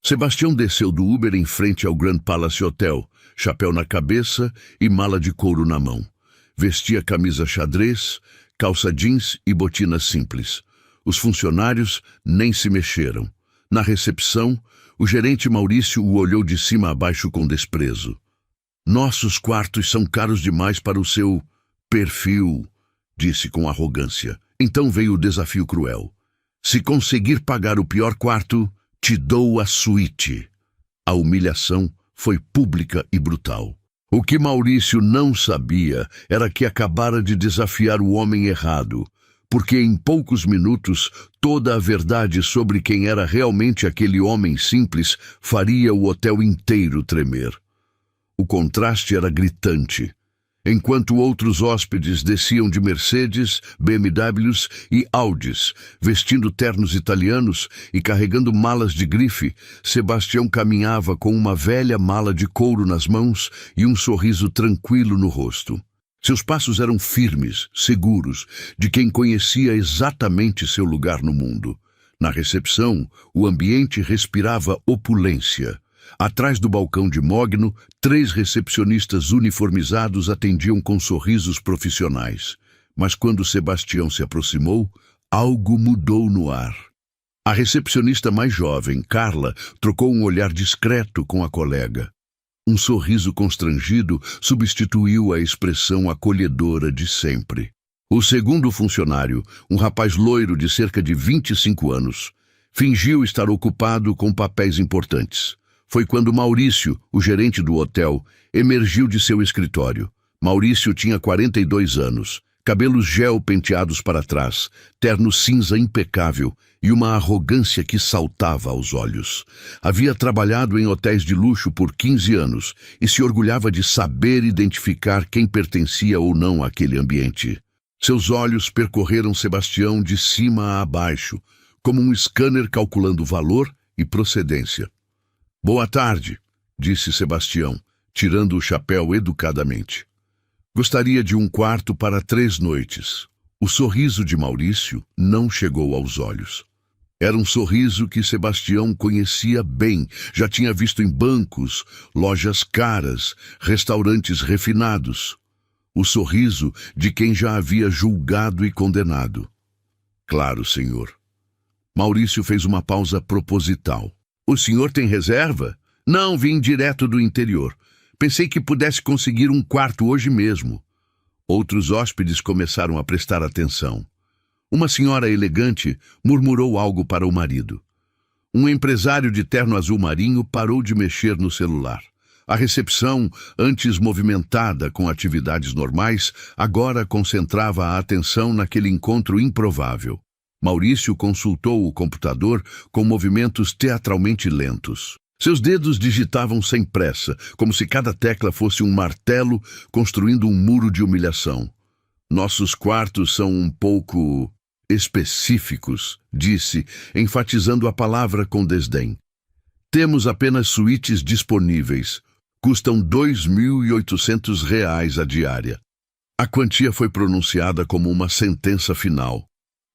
Sebastião desceu do Uber em frente ao Grand Palace Hotel, chapéu na cabeça e mala de couro na mão. Vestia camisa xadrez, calça jeans e botinas simples. Os funcionários nem se mexeram. Na recepção, o gerente Maurício o olhou de cima a baixo com desprezo. "Nossos quartos são caros demais para o seu perfil", disse com arrogância. Então veio o desafio cruel. "Se conseguir pagar o pior quarto, te dou a suíte." A humilhação foi pública e brutal. O que Maurício não sabia era que acabara de desafiar o homem errado, porque em poucos minutos toda a verdade sobre quem era realmente aquele homem simples faria o hotel inteiro tremer. O contraste era gritante. Enquanto outros hóspedes desciam de Mercedes, BMWs e Audis, vestindo ternos italianos e carregando malas de grife, Sebastião caminhava com uma velha mala de couro nas mãos e um sorriso tranquilo no rosto. Seus passos eram firmes, seguros, de quem conhecia exatamente seu lugar no mundo. Na recepção, o ambiente respirava opulência. Atrás do balcão de mogno, 3 recepcionistas uniformizados atendiam com sorrisos profissionais. Mas quando Sebastião se aproximou, algo mudou no ar. A recepcionista mais jovem, Carla, trocou um olhar discreto com a colega. Um sorriso constrangido substituiu a expressão acolhedora de sempre. O segundo funcionário, um rapaz loiro de cerca de 25 anos, fingiu estar ocupado com papéis importantes. Foi quando Maurício, o gerente do hotel, emergiu de seu escritório. Maurício tinha 42 anos, cabelos gel penteados para trás, terno cinza impecável e uma arrogância que saltava aos olhos. Havia trabalhado em hotéis de luxo por 15 anos e se orgulhava de saber identificar quem pertencia ou não àquele ambiente. Seus olhos percorreram Sebastião de cima a baixo, como um scanner calculando valor e procedência. "Boa tarde", disse Sebastião, tirando o chapéu educadamente. "Gostaria de um quarto para 3 noites." O sorriso de Maurício não chegou aos olhos. Era um sorriso que Sebastião conhecia bem, já tinha visto em bancos, lojas caras, restaurantes refinados. O sorriso de quem já havia julgado e condenado. "Claro, senhor." Maurício fez uma pausa proposital. "O senhor tem reserva?" "Não, vim direto do interior. Pensei que pudesse conseguir um quarto hoje mesmo." Outros hóspedes começaram a prestar atenção. Uma senhora elegante murmurou algo para o marido. Um empresário de terno azul marinho parou de mexer no celular. A recepção, antes movimentada com atividades normais, agora concentrava a atenção naquele encontro improvável. Maurício consultou o computador com movimentos teatralmente lentos. Seus dedos digitavam sem pressa, como se cada tecla fosse um martelo construindo um muro de humilhação. "Nossos quartos são um pouco específicos", disse, enfatizando a palavra com desdém. "Temos apenas suítes disponíveis. Custam R$ 2.800 a diária." A quantia foi pronunciada como uma sentença final.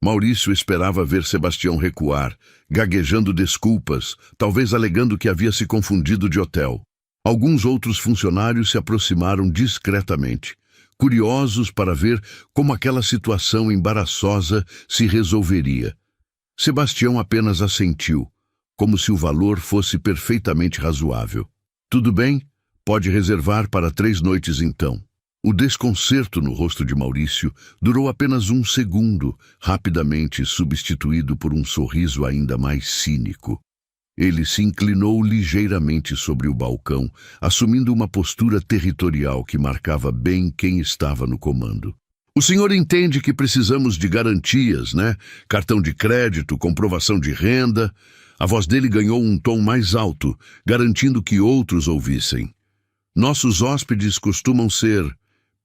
Maurício esperava ver Sebastião recuar, gaguejando desculpas, talvez alegando que havia se confundido de hotel. Alguns outros funcionários se aproximaram discretamente, curiosos para ver como aquela situação embaraçosa se resolveria. Sebastião apenas assentiu, como se o valor fosse perfeitamente razoável. "Tudo bem, pode reservar para 3 noites então." O desconcerto no rosto de Maurício durou apenas 1 segundo, rapidamente substituído por um sorriso ainda mais cínico. Ele se inclinou ligeiramente sobre o balcão, assumindo uma postura territorial que marcava bem quem estava no comando. "O senhor entende que precisamos de garantias, né? Cartão de crédito, comprovação de renda." A voz dele ganhou um tom mais alto, garantindo que outros ouvissem. "Nossos hóspedes costumam ser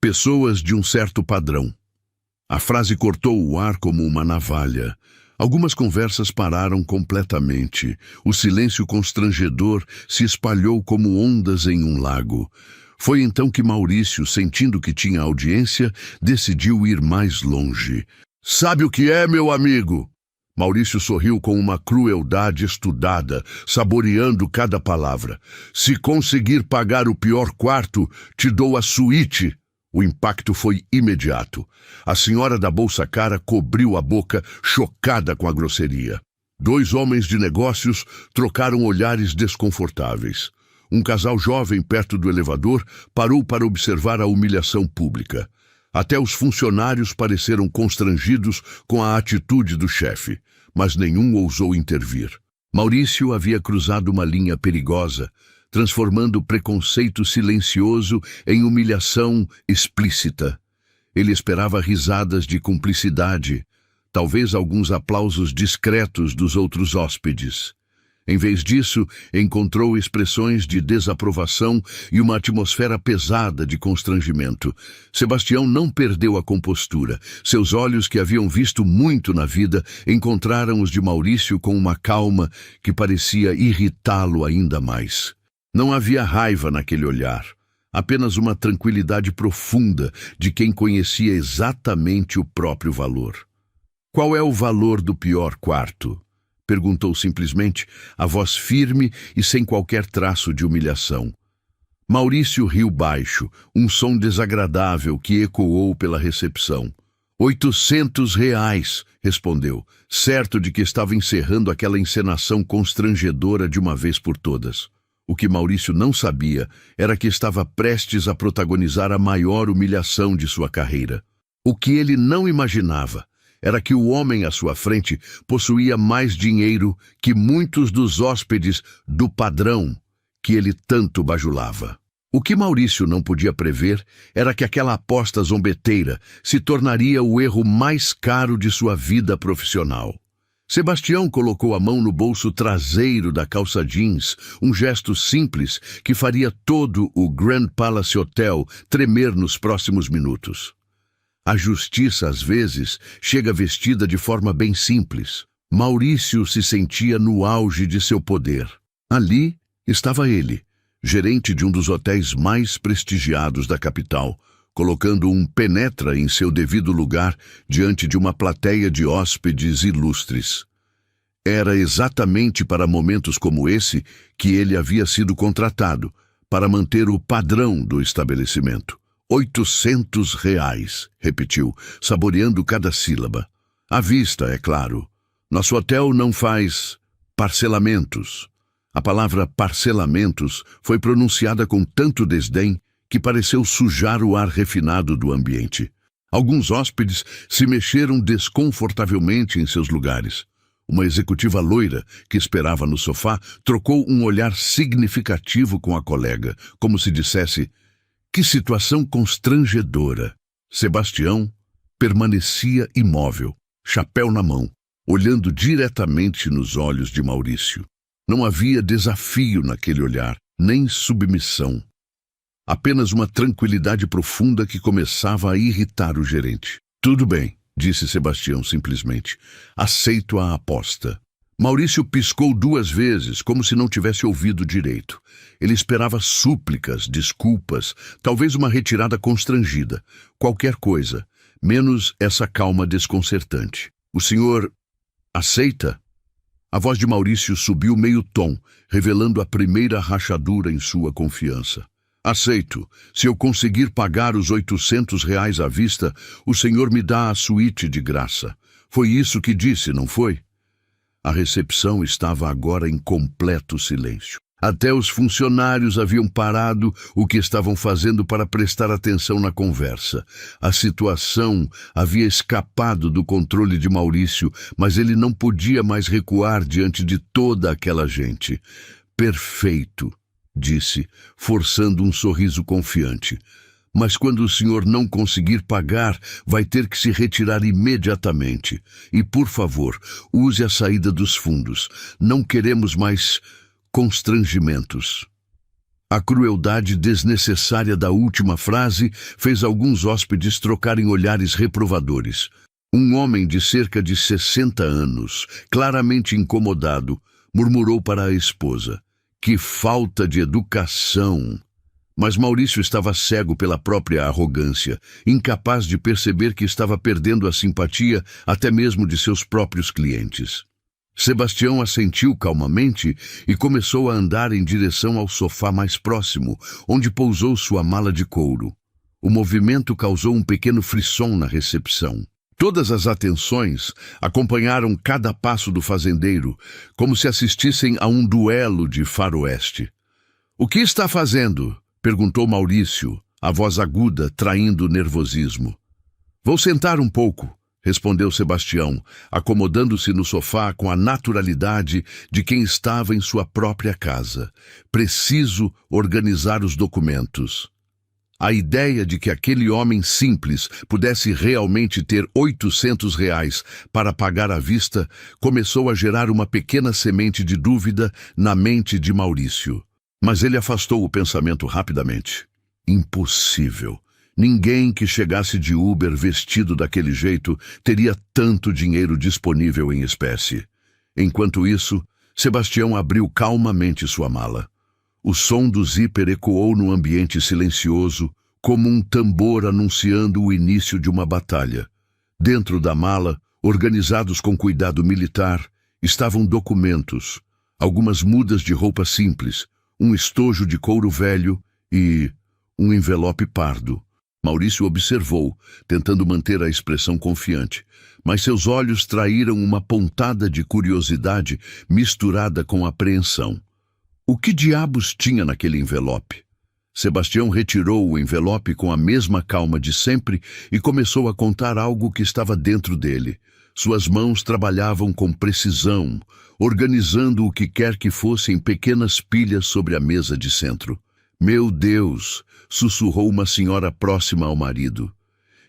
pessoas de um certo padrão." A frase cortou o ar como uma navalha. Algumas conversas pararam completamente. O silêncio constrangedor se espalhou como ondas em um lago. Foi então que Maurício, sentindo que tinha audiência, decidiu ir mais longe. "Sabe o que é, meu amigo? Maurício sorriu com uma crueldade estudada, saboreando cada palavra. Se conseguir pagar o pior quarto, te dou a suíte. O impacto foi imediato. A senhora da bolsa cara cobriu a boca, chocada com a grosseria. Dois homens de negócios trocaram olhares desconfortáveis. Um casal jovem perto do elevador parou para observar a humilhação pública. Até os funcionários pareceram constrangidos com a atitude do chefe, mas nenhum ousou intervir. Maurício havia cruzado uma linha perigosa, transformando o preconceito silencioso em humilhação explícita. Ele esperava risadas de cumplicidade, talvez alguns aplausos discretos dos outros hóspedes. Em vez disso, encontrou expressões de desaprovação e uma atmosfera pesada de constrangimento. Sebastião não perdeu a compostura. Seus olhos, que haviam visto muito na vida, encontraram os de Maurício com uma calma que parecia irritá-lo ainda mais. Não havia raiva naquele olhar, apenas uma tranquilidade profunda de quem conhecia exatamente o próprio valor. Qual é o valor do pior quarto? Perguntou simplesmente, a voz firme e sem qualquer traço de humilhação. Maurício riu baixo, um som desagradável que ecoou pela recepção. R$ 800, respondeu, certo de que estava encerrando aquela encenação constrangedora de uma vez por todas. O que Maurício não sabia era que estava prestes a protagonizar a maior humilhação de sua carreira. O que ele não imaginava era que o homem à sua frente possuía mais dinheiro que muitos dos hóspedes do padrão que ele tanto bajulava. O que Maurício não podia prever era que aquela aposta zombeteira se tornaria o erro mais caro de sua vida profissional. Sebastião colocou a mão no bolso traseiro da calça jeans, um gesto simples que faria todo o Grand Palace Hotel tremer nos próximos minutos. A justiça, às vezes, chega vestida de forma bem simples. Maurício se sentia no auge de seu poder. Ali estava ele, gerente de um dos hotéis mais prestigiados da capital, colocando um penetra em seu devido lugar diante de uma plateia de hóspedes ilustres. Era exatamente para momentos como esse que ele havia sido contratado, para manter o padrão do estabelecimento. R$ 800, repetiu, saboreando cada sílaba. À vista, é claro. Nosso hotel não faz parcelamentos. A palavra parcelamentos foi pronunciada com tanto desdém que pareceu sujar o ar refinado do ambiente. Alguns hóspedes se mexeram desconfortavelmente em seus lugares. Uma executiva loira, que esperava no sofá, trocou um olhar significativo com a colega, como se dissesse: que situação constrangedora. Sebastião permanecia imóvel, chapéu na mão, olhando diretamente nos olhos de Maurício. Não havia desafio naquele olhar, nem submissão. Apenas uma tranquilidade profunda que começava a irritar o gerente. Tudo bem, disse Sebastião simplesmente. Aceito a aposta. Maurício piscou 2 vezes, como se não tivesse ouvido direito. Ele esperava súplicas, desculpas, talvez uma retirada constrangida. Qualquer coisa, menos essa calma desconcertante. O senhor aceita? A voz de Maurício subiu meio tom, revelando a primeira rachadura em sua confiança. Aceito. Se eu conseguir pagar os R$ 800 à vista, o senhor me dá a suíte de graça. Foi isso que disse, não foi? A recepção estava agora em completo silêncio. Até os funcionários haviam parado o que estavam fazendo para prestar atenção na conversa. A situação havia escapado do controle de Maurício, mas ele não podia mais recuar diante de toda aquela gente. Perfeito, disse, forçando um sorriso confiante. Mas quando o senhor não conseguir pagar, vai ter que se retirar imediatamente. E, por favor, use a saída dos fundos. Não queremos mais constrangimentos. A crueldade desnecessária da última frase fez alguns hóspedes trocarem olhares reprovadores. Um homem de cerca de 60 anos, claramente incomodado, murmurou para a esposa: que falta de educação! Mas Maurício estava cego pela própria arrogância, incapaz de perceber que estava perdendo a simpatia até mesmo de seus próprios clientes. Sebastião assentiu calmamente e começou a andar em direção ao sofá mais próximo, onde pousou sua mala de couro. O movimento causou um pequeno frisson na recepção. Todas as atenções acompanharam cada passo do fazendeiro, como se assistissem a um duelo de faroeste. "O que está fazendo?" perguntou Maurício, a voz aguda traindo o nervosismo. "Vou sentar um pouco", respondeu Sebastião, acomodando-se no sofá com a naturalidade de quem estava em sua própria casa. "Preciso organizar os documentos." A ideia de que aquele homem simples pudesse realmente ter R$ 800 para pagar à vista começou a gerar uma pequena semente de dúvida na mente de Maurício. Mas ele afastou o pensamento rapidamente. Impossível. Ninguém que chegasse de Uber vestido daquele jeito teria tanto dinheiro disponível em espécie. Enquanto isso, Sebastião abriu calmamente sua mala. O som do zíper ecoou no ambiente silencioso, como um tambor anunciando o início de uma batalha. Dentro da mala, organizados com cuidado militar, estavam documentos, algumas mudas de roupa simples, um estojo de couro velho e um envelope pardo. Maurício observou, tentando manter a expressão confiante, mas seus olhos traíram uma pontada de curiosidade misturada com apreensão. O que diabos tinha naquele envelope? Sebastião retirou o envelope com a mesma calma de sempre e começou a contar algo que estava dentro dele. Suas mãos trabalhavam com precisão, organizando o que quer que fosse em pequenas pilhas sobre a mesa de centro. "Meu Deus!" sussurrou uma senhora próxima ao marido.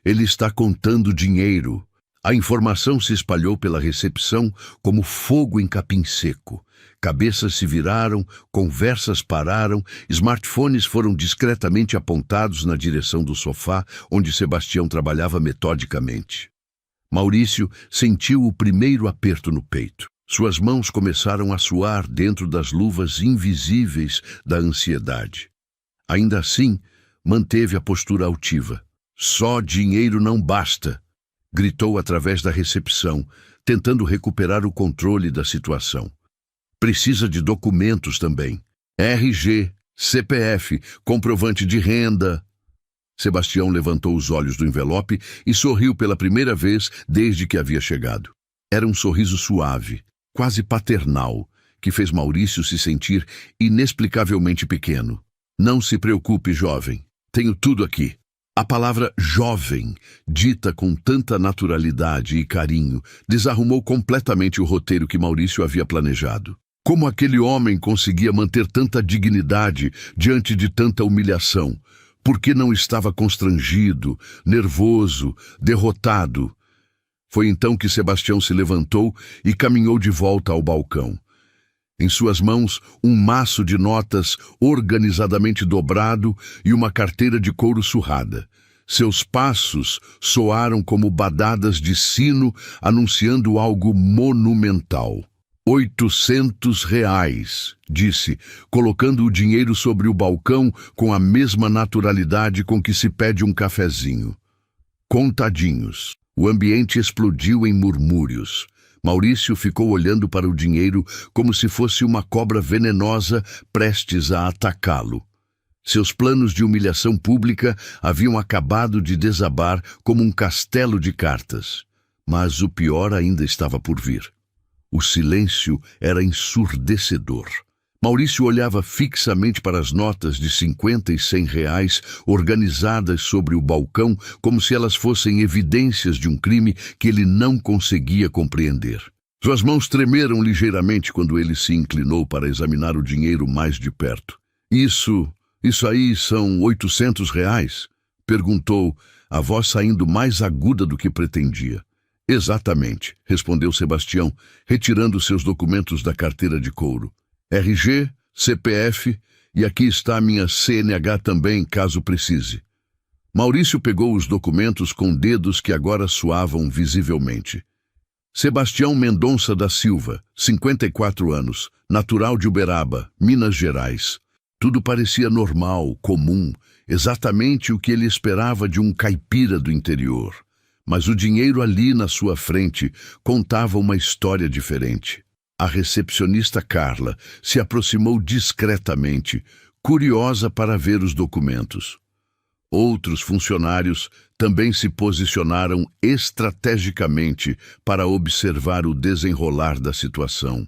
"Ele está contando dinheiro." A informação se espalhou pela recepção como fogo em capim seco. Cabeças se viraram, conversas pararam, smartphones foram discretamente apontados na direção do sofá, onde Sebastião trabalhava metodicamente. Maurício sentiu o primeiro aperto no peito. Suas mãos começaram a suar dentro das luvas invisíveis da ansiedade. Ainda assim, manteve a postura altiva. "Só dinheiro não basta", gritou através da recepção, tentando recuperar o controle da situação. "Precisa de documentos também. RG, CPF, comprovante de renda." Sebastião levantou os olhos do envelope e sorriu pela primeira vez desde que havia chegado. Era um sorriso suave, quase paternal, que fez Maurício se sentir inexplicavelmente pequeno. "Não se preocupe, jovem. Tenho tudo aqui." A palavra jovem, dita com tanta naturalidade e carinho, desarrumou completamente o roteiro que Maurício havia planejado. Como aquele homem conseguia manter tanta dignidade diante de tanta humilhação? Por que não estava constrangido, nervoso, derrotado? Foi então que Sebastião se levantou e caminhou de volta ao balcão. Em suas mãos, um maço de notas organizadamente dobrado e uma carteira de couro surrada. Seus passos soaram como badadas de sino anunciando algo monumental. R$ 800, disse, colocando o dinheiro sobre o balcão com a mesma naturalidade com que se pede um cafezinho. Contadinhos. O ambiente explodiu em murmúrios. Maurício ficou olhando para o dinheiro como se fosse uma cobra venenosa prestes a atacá-lo. Seus planos de humilhação pública haviam acabado de desabar como um castelo de cartas. Mas o pior ainda estava por vir. O silêncio era ensurdecedor. Maurício olhava fixamente para as notas de 50 e R$ 100 organizadas sobre o balcão como se elas fossem evidências de um crime que ele não conseguia compreender. Suas mãos tremeram ligeiramente quando ele se inclinou para examinar o dinheiro mais de perto. Isso aí são R$ 800? Perguntou, a voz saindo mais aguda do que pretendia. Exatamente, respondeu Sebastião, retirando seus documentos da carteira de couro. RG, CPF e aqui está a minha CNH também, caso precise. Maurício pegou os documentos com dedos que agora suavam visivelmente. Sebastião Mendonça da Silva, 54 anos, natural de Uberaba, Minas Gerais. Tudo parecia normal, comum, exatamente o que ele esperava de um caipira do interior. Mas o dinheiro ali na sua frente contava uma história diferente. A recepcionista Carla se aproximou discretamente, curiosa para ver os documentos. Outros funcionários também se posicionaram estrategicamente para observar o desenrolar da situação.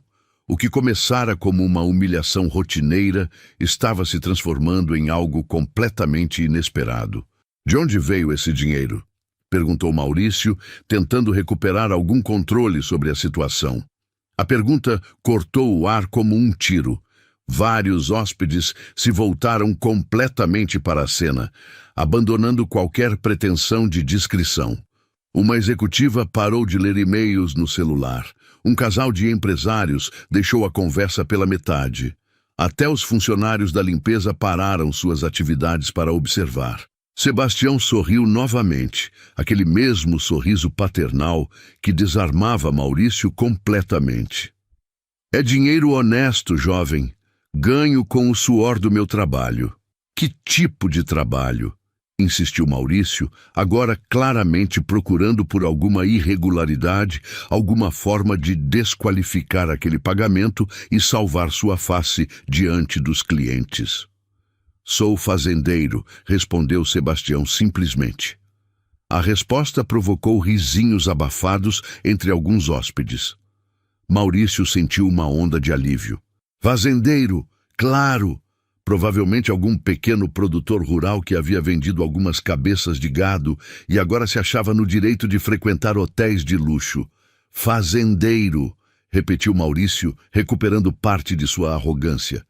O que começara como uma humilhação rotineira estava se transformando em algo completamente inesperado. De onde veio esse dinheiro? Perguntou Maurício, tentando recuperar algum controle sobre a situação. A pergunta cortou o ar como um tiro. Vários hóspedes se voltaram completamente para a cena, abandonando qualquer pretensão de discrição. Uma executiva parou de ler e-mails no celular. Um casal de empresários deixou a conversa pela metade. Até os funcionários da limpeza pararam suas atividades para observar. Sebastião sorriu novamente, aquele mesmo sorriso paternal que desarmava Maurício completamente. É dinheiro honesto, jovem. Ganho com o suor do meu trabalho. Que tipo de trabalho? Insistiu Maurício, agora claramente procurando por alguma irregularidade, alguma forma de desqualificar aquele pagamento e salvar sua face diante dos clientes. Sou fazendeiro, respondeu Sebastião simplesmente. A resposta provocou risinhos abafados entre alguns hóspedes. Maurício sentiu uma onda de alívio. Fazendeiro, claro! Provavelmente algum pequeno produtor rural que havia vendido algumas cabeças de gado e agora se achava no direito de frequentar hotéis de luxo. Fazendeiro, repetiu Maurício, recuperando parte de sua arrogância.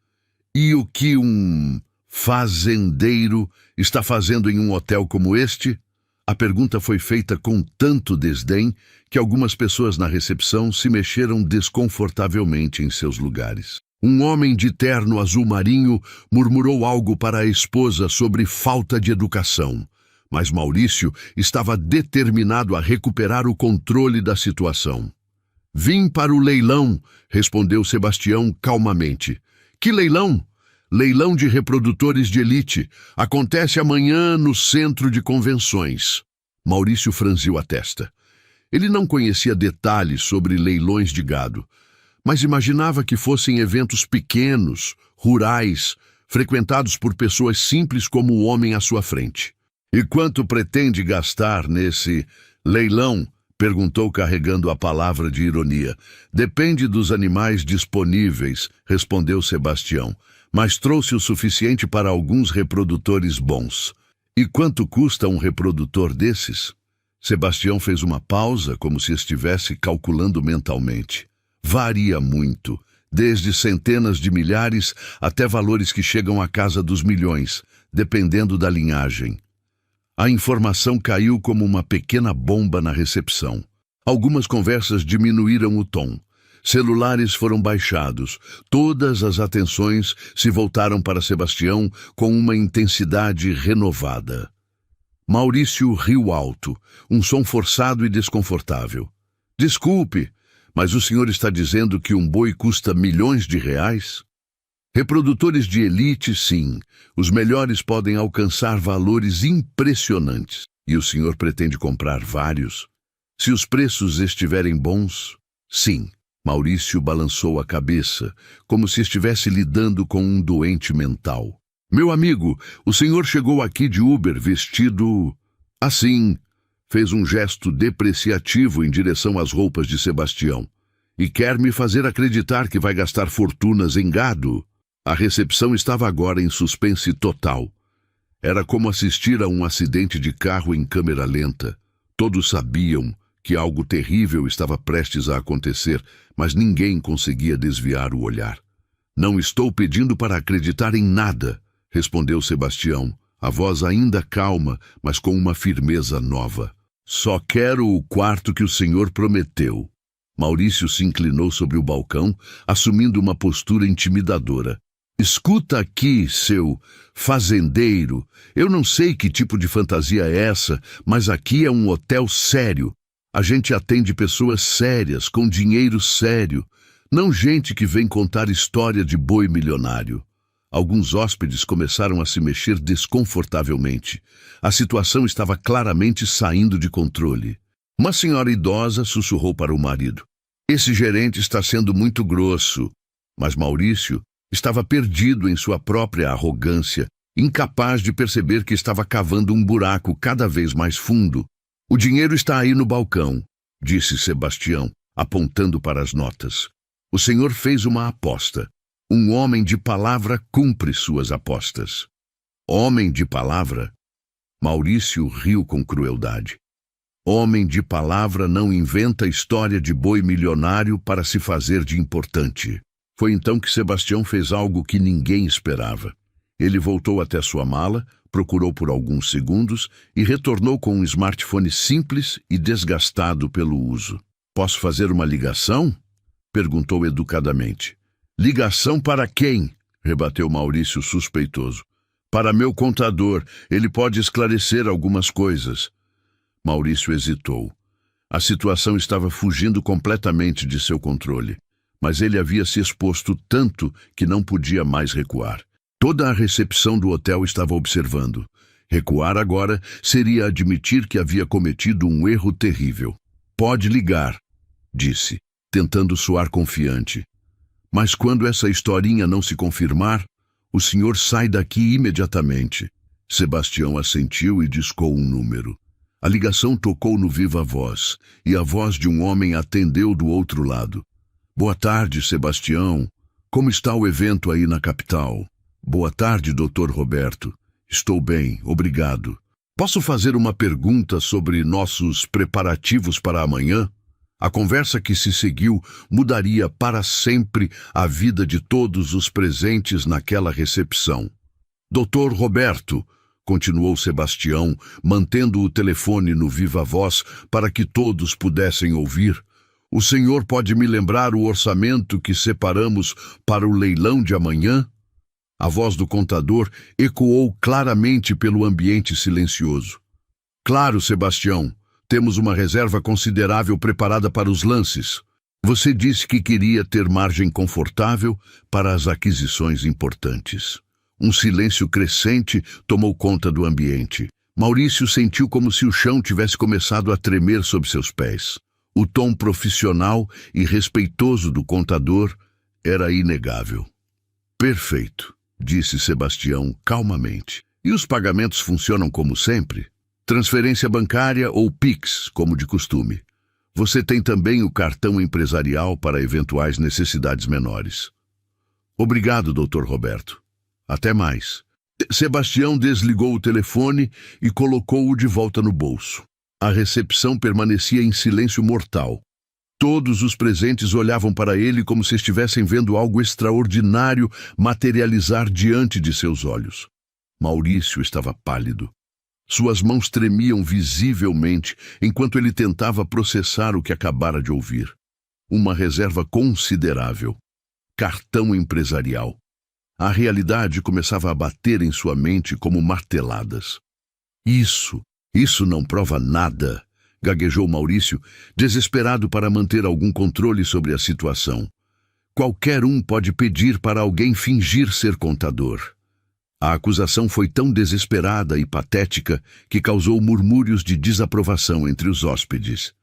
E o que um fazendeiro está fazendo em um hotel como este? A pergunta foi feita com tanto desdém que algumas pessoas na recepção se mexeram desconfortavelmente em seus lugares. Um homem de terno azul marinho murmurou algo para a esposa sobre falta de educação, mas Maurício estava determinado a recuperar o controle da situação. Vim para o leilão, respondeu Sebastião calmamente. Que leilão? Leilão de reprodutores de elite. Acontece amanhã no centro de convenções. Maurício franziu a testa. Ele não conhecia detalhes sobre leilões de gado, mas imaginava que fossem eventos pequenos, rurais, frequentados por pessoas simples como o homem à sua frente. E quanto pretende gastar nesse leilão? Perguntou carregando a palavra de ironia. Depende dos animais disponíveis, respondeu Sebastião, mas trouxe o suficiente para alguns reprodutores bons. E quanto custa um reprodutor desses? Sebastião fez uma pausa, como se estivesse calculando mentalmente. Varia muito, desde centenas de milhares até valores que chegam à casa dos milhões, dependendo da linhagem. A informação caiu como uma pequena bomba na recepção. Algumas conversas diminuíram o tom. Celulares foram baixados. Todas as atenções se voltaram para Sebastião com uma intensidade renovada. Maurício riu alto, um som forçado e desconfortável. Desculpe, mas o senhor está dizendo que um boi custa milhões de reais? Reprodutores de elite, sim. Os melhores podem alcançar valores impressionantes. E o senhor pretende comprar vários? Se os preços estiverem bons, sim. Maurício balançou a cabeça, como se estivesse lidando com um doente mental. Meu amigo, o senhor chegou aqui de Uber vestido assim. Fez um gesto depreciativo em direção às roupas de Sebastião. E quer me fazer acreditar que vai gastar fortunas em gado? A recepção estava agora em suspense total. Era como assistir a um acidente de carro em câmera lenta. Todos sabiam que algo terrível estava prestes a acontecer, mas ninguém conseguia desviar o olhar. Não estou pedindo para acreditar em nada, respondeu Sebastião, a voz ainda calma, mas com uma firmeza nova. Só quero o quarto que o senhor prometeu. Maurício se inclinou sobre o balcão, assumindo uma postura intimidadora. Escuta aqui, seu fazendeiro. Eu não sei que tipo de fantasia é essa, mas aqui é um hotel sério. A gente atende pessoas sérias, com dinheiro sério. Não gente que vem contar história de boi milionário. Alguns hóspedes começaram a se mexer desconfortavelmente. A situação estava claramente saindo de controle. Uma senhora idosa sussurrou para o marido: "Esse gerente está sendo muito grosso." Mas Maurício estava perdido em sua própria arrogância, incapaz de perceber que estava cavando um buraco cada vez mais fundo. "O dinheiro está aí no balcão", disse Sebastião, apontando para as notas. "O senhor fez uma aposta. Um homem de palavra cumpre suas apostas." "Homem de palavra?" Maurício riu com crueldade. "Homem de palavra não inventa história de boi milionário para se fazer de importante." Foi então que Sebastião fez algo que ninguém esperava. Ele voltou até sua mala, procurou por alguns segundos e retornou com um smartphone simples e desgastado pelo uso. "Posso fazer uma ligação?" perguntou educadamente. "Ligação para quem?" rebateu Maurício suspeitoso. "Para meu contador. Ele pode esclarecer algumas coisas." Maurício hesitou. A situação estava fugindo completamente de seu controle, mas ele havia se exposto tanto que não podia mais recuar. Toda a recepção do hotel estava observando. Recuar agora seria admitir que havia cometido um erro terrível. "Pode ligar", disse, tentando soar confiante. "Mas quando essa historinha não se confirmar, o senhor sai daqui imediatamente." Sebastião assentiu e discou um número. A ligação tocou no viva voz, e a voz de um homem atendeu do outro lado. "Boa tarde, Sebastião. Como está o evento aí na capital?" "Boa tarde, Dr. Roberto. Estou bem, obrigado. Posso fazer uma pergunta sobre nossos preparativos para amanhã?" A conversa que se seguiu mudaria para sempre a vida de todos os presentes naquela recepção. "Dr. Roberto", continuou Sebastião, mantendo o telefone no viva voz para que todos pudessem ouvir, "o senhor pode me lembrar o orçamento que separamos para o leilão de amanhã?" A voz do contador ecoou claramente pelo ambiente silencioso. "Claro, Sebastião. Temos uma reserva considerável preparada para os lances. Você disse que queria ter margem confortável para as aquisições importantes." Um silêncio crescente tomou conta do ambiente. Maurício sentiu como se o chão tivesse começado a tremer sob seus pés. O tom profissional e respeitoso do contador era inegável. "Perfeito", disse Sebastião calmamente. "E os pagamentos funcionam como sempre? Transferência bancária ou Pix, como de costume. Você tem também o cartão empresarial para eventuais necessidades menores." "Obrigado, Dr. Roberto. Até mais." Sebastião desligou o telefone e colocou-o de volta no bolso. A recepção permanecia em silêncio mortal. Todos os presentes olhavam para ele como se estivessem vendo algo extraordinário materializar diante de seus olhos. Maurício estava pálido. Suas mãos tremiam visivelmente enquanto ele tentava processar o que acabara de ouvir. Uma reserva considerável. Cartão empresarial. A realidade começava a bater em sua mente como marteladas. Isso não prova nada", gaguejou Maurício, desesperado para manter algum controle sobre a situação. "Qualquer um pode pedir para alguém fingir ser contador." A acusação foi tão desesperada e patética que causou murmúrios de desaprovação entre os hóspedes.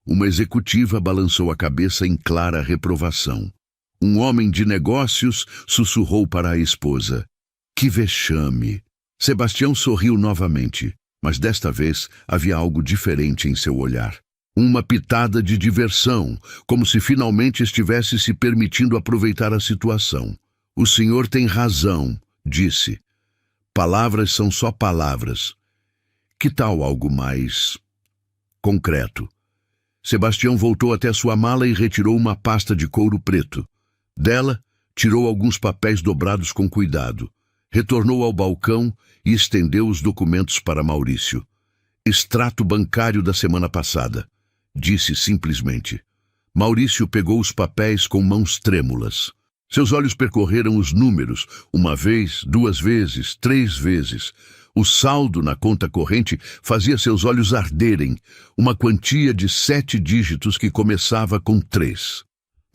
Uma executiva balançou a cabeça em clara reprovação. Um homem de negócios sussurrou para a esposa: "Que vexame!" Sebastião sorriu novamente, mas desta vez havia algo diferente em seu olhar. Uma pitada de diversão, como se finalmente estivesse se permitindo aproveitar a situação. "O senhor tem razão", disse. "Palavras são só palavras. Que tal algo mais concreto?" Sebastião voltou até sua mala e retirou uma pasta de couro preto. Dela, tirou alguns papéis dobrados com cuidado, retornou ao balcão e estendeu os documentos para Maurício. "Extrato bancário da semana passada", disse simplesmente. Maurício pegou os papéis com mãos trêmulas. Seus olhos percorreram os números, uma vez, duas vezes, três vezes. O saldo na conta corrente fazia seus olhos arderem, uma quantia de 7 dígitos que começava com 3.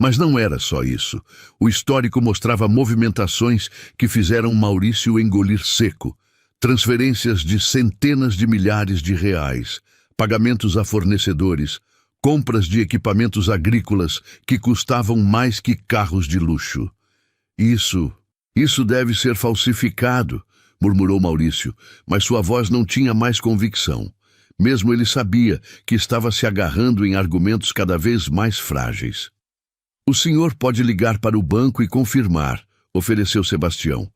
Mas não era só isso. O histórico mostrava movimentações que fizeram Maurício engolir seco. Transferências de centenas de milhares de reais, pagamentos a fornecedores, compras de equipamentos agrícolas que custavam mais que carros de luxo. Isso deve ser falsificado, murmurou Maurício, mas sua voz não tinha mais convicção. Mesmo ele sabia que estava se agarrando em argumentos cada vez mais frágeis. O senhor pode ligar para o banco e confirmar, ofereceu Sebastião.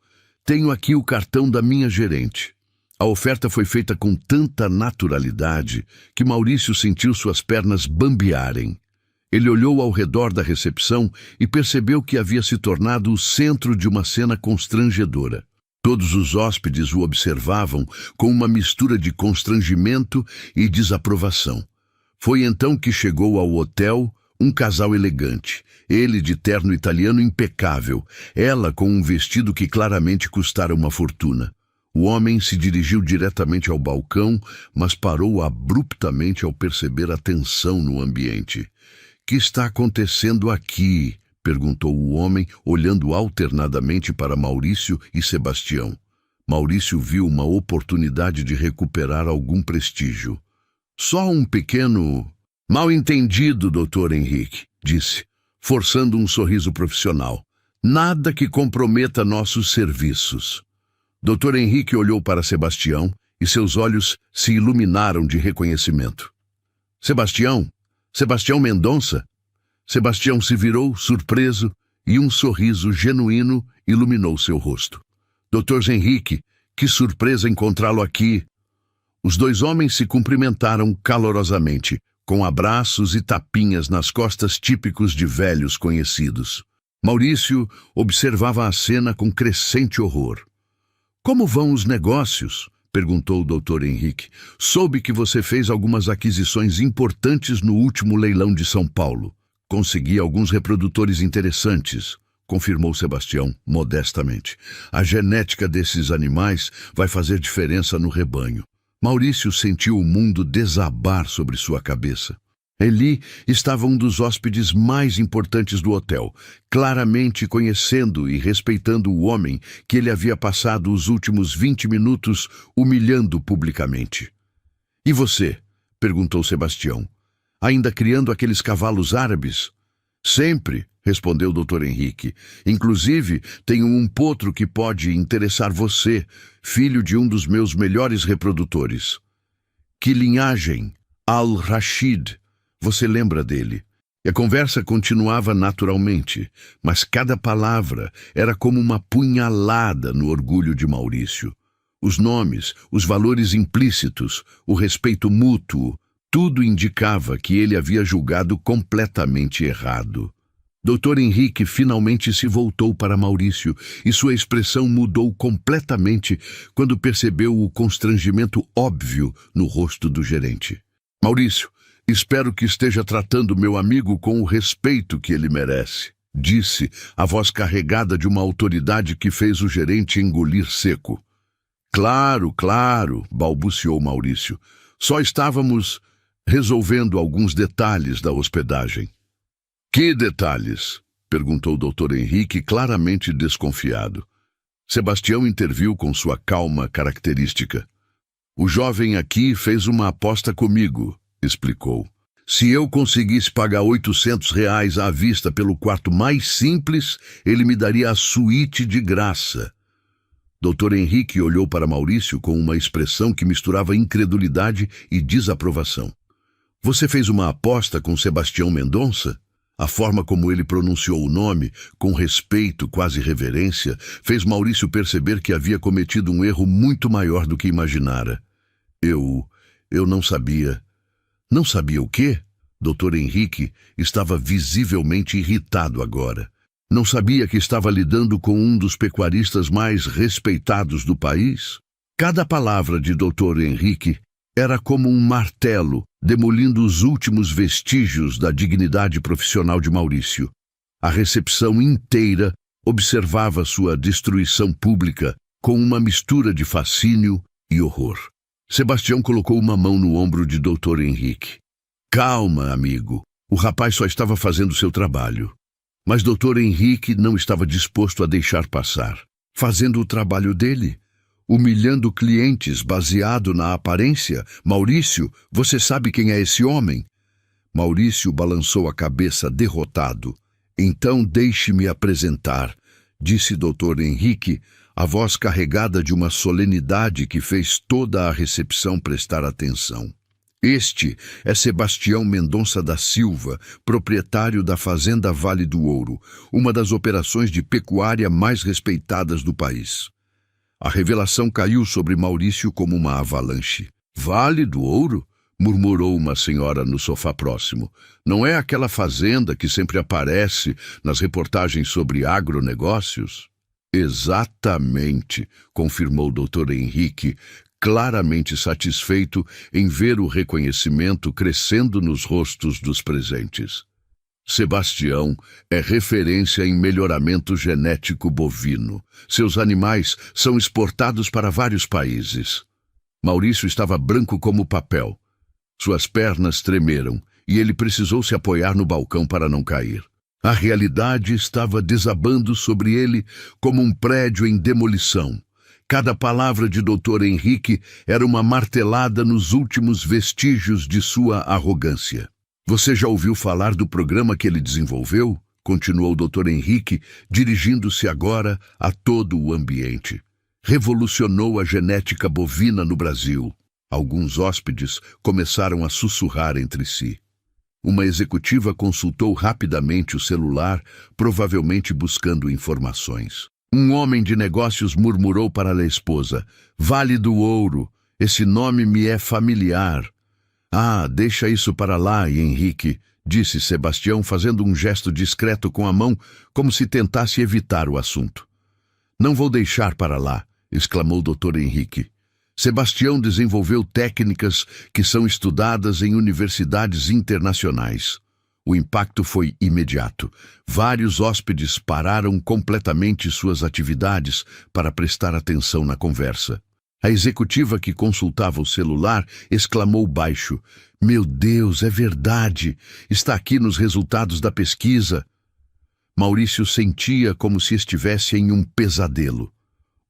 Tenho aqui o cartão da minha gerente. A oferta foi feita com tanta naturalidade que Maurício sentiu suas pernas bambearem. Ele olhou ao redor da recepção e percebeu que havia se tornado o centro de uma cena constrangedora. Todos os hóspedes o observavam com uma mistura de constrangimento e desaprovação. Foi então que chegou ao hotel um casal elegante, ele de terno italiano impecável, ela com um vestido que claramente custara uma fortuna. O homem se dirigiu diretamente ao balcão, mas parou abruptamente ao perceber a tensão no ambiente. "Que está acontecendo aqui?" perguntou o homem, olhando alternadamente para Maurício e Sebastião. Maurício viu uma oportunidade de recuperar algum prestígio. "Só um pequeno mal-entendido, Dr. Henrique", disse, forçando um sorriso profissional. "Nada que comprometa nossos serviços." Dr. Henrique olhou para Sebastião e seus olhos se iluminaram de reconhecimento. "Sebastião? Sebastião Mendonça?" Sebastião se virou, surpreso, e um sorriso genuíno iluminou seu rosto. "Dr. Henrique, que surpresa encontrá-lo aqui." Os dois homens se cumprimentaram calorosamente, com abraços e tapinhas nas costas típicos de velhos conhecidos. Maurício observava a cena com crescente horror. "Como vão os negócios?" perguntou o Dr. Henrique. "Soube que você fez algumas aquisições importantes no último leilão de São Paulo." "Consegui alguns reprodutores interessantes", confirmou Sebastião, modestamente. "A genética desses animais vai fazer diferença no rebanho." Maurício sentiu o mundo desabar sobre sua cabeça. Eli estava um dos hóspedes mais importantes do hotel, claramente conhecendo e respeitando o homem que ele havia passado os últimos 20 minutos humilhando publicamente. "E você?" perguntou Sebastião. "Ainda criando aqueles cavalos árabes?" "Sempre", respondeu o Dr. Henrique. "Inclusive, tenho um potro que pode interessar você, filho de um dos meus melhores reprodutores." "Que linhagem?" "Al-Rashid. Você lembra dele?" E a conversa continuava naturalmente, mas cada palavra era como uma punhalada no orgulho de Maurício. Os nomes, os valores implícitos, o respeito mútuo, tudo indicava que ele havia julgado completamente errado. Dr. Henrique finalmente se voltou para Maurício e sua expressão mudou completamente quando percebeu o constrangimento óbvio no rosto do gerente. "Maurício, espero que esteja tratando meu amigo com o respeito que ele merece", disse, a voz carregada de uma autoridade que fez o gerente engolir seco. Claro, balbuciou Maurício. "Só estávamos resolvendo alguns detalhes da hospedagem." "Que detalhes?" perguntou o Dr. Henrique, claramente desconfiado. Sebastião interviu com sua calma característica. "O jovem aqui fez uma aposta comigo", explicou. "Se eu conseguisse pagar R$ 800 à vista pelo quarto mais simples, ele me daria a suíte de graça." Dr. Henrique olhou para Maurício com uma expressão que misturava incredulidade e desaprovação. "Você fez uma aposta com Sebastião Mendonça?" A forma como ele pronunciou o nome, com respeito, quase reverência, fez Maurício perceber que havia cometido um erro muito maior do que imaginara. Eu não sabia." "Não sabia o quê?" Dr. Henrique estava visivelmente irritado agora. "Não sabia que estava lidando com um dos pecuaristas mais respeitados do país?" Cada palavra de Dr. Henrique era como um martelo, demolindo os últimos vestígios da dignidade profissional de Maurício. A recepção inteira observava sua destruição pública com uma mistura de fascínio e horror. Sebastião colocou uma mão no ombro de Dr. Henrique. "Calma, amigo. O rapaz só estava fazendo seu trabalho." Mas Dr. Henrique não estava disposto a deixar passar. Fazendo o trabalho dele, humilhando clientes baseado na aparência. Maurício, você sabe quem é esse homem? Maurício balançou a cabeça derrotado. Então deixe-me apresentar, disse Dr. Henrique, a voz carregada de uma solenidade que fez toda a recepção prestar atenção. Este é Sebastião Mendonça da Silva, proprietário da Fazenda Vale do Ouro, uma das operações de pecuária mais respeitadas do país. A revelação caiu sobre Maurício como uma avalanche. Vale do Ouro? Murmurou uma senhora no sofá próximo. Não é aquela fazenda que sempre aparece nas reportagens sobre agronegócios? Exatamente, confirmou Dr. Henrique, claramente satisfeito em ver o reconhecimento crescendo nos rostos dos presentes. Sebastião é referência em melhoramento genético bovino. Seus animais são exportados para vários países. Maurício estava branco como papel. Suas pernas tremeram e ele precisou se apoiar no balcão para não cair. A realidade estava desabando sobre ele como um prédio em demolição. Cada palavra de Dr. Henrique era uma martelada nos últimos vestígios de sua arrogância. Você já ouviu falar do programa que ele desenvolveu? Continuou o Dr. Henrique, dirigindo-se agora a todo o ambiente. Revolucionou a genética bovina no Brasil. Alguns hóspedes começaram a sussurrar entre si. Uma executiva consultou rapidamente o celular, provavelmente buscando informações. Um homem de negócios murmurou para a esposa: Vale do Ouro, esse nome me é familiar. Ah, deixa isso para lá, Henrique, disse Sebastião, fazendo um gesto discreto com a mão, como se tentasse evitar o assunto. Não vou deixar para lá, exclamou Dr. Henrique. Sebastião desenvolveu técnicas que são estudadas em universidades internacionais. O impacto foi imediato. Vários hóspedes pararam completamente suas atividades para prestar atenção na conversa. A executiva que consultava o celular exclamou baixo: Meu Deus, é verdade! Está aqui nos resultados da pesquisa. Maurício sentia como se estivesse em um pesadelo.